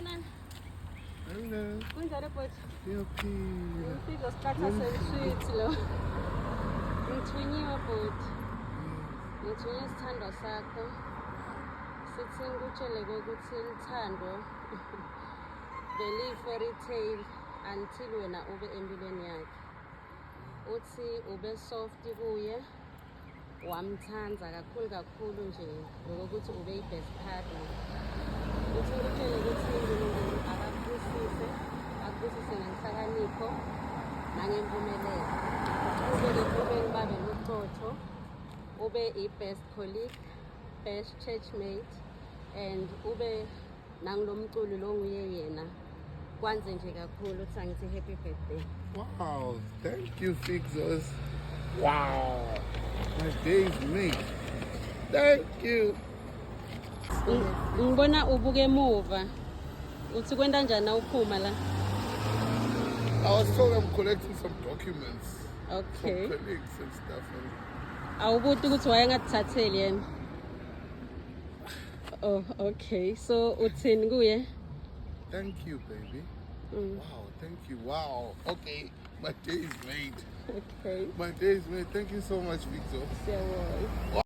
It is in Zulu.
Hello. Kunjani bhuti? Ngiyaphila. Imfihlo sikhatha sesweet lo. Ngithunyiwe bhuti. Ngithunye isithando sakho. Sithi ngikutshele ukuthi lithando beliyi-fairy tale until wena ube empilweni yakhe. Uthi ube soft kuye, wamthanda kakhulu nje ngokuthi ube yi-best partner. Uthi ngikutshele ukuthi uNkulunkulu akakubusise, akubusise ngenhlakanipho nangempumelelo. Ube babe luqotho, ube i-best colleague, best churchmate, and ube nangilomculi lo nguye yena. Kwanze nje kakhulu uthi angithi happy birthday. Wow, thank you, Fixers. Wow, my day's made. Thank you. Ngibona ubuke emuva. Uthi kwenda njani awuphuma la? I was told I'm collecting some documents Okay. from colleagues and stuff. Awubuthi ukuthi wayengathatheli yena. Oh, okay. So uthini kuye? Thank you, baby. Wow, thank you. Wow. Okay, my day is made. Okay. My day is made. Thank you so much, Victor. Siyabonga.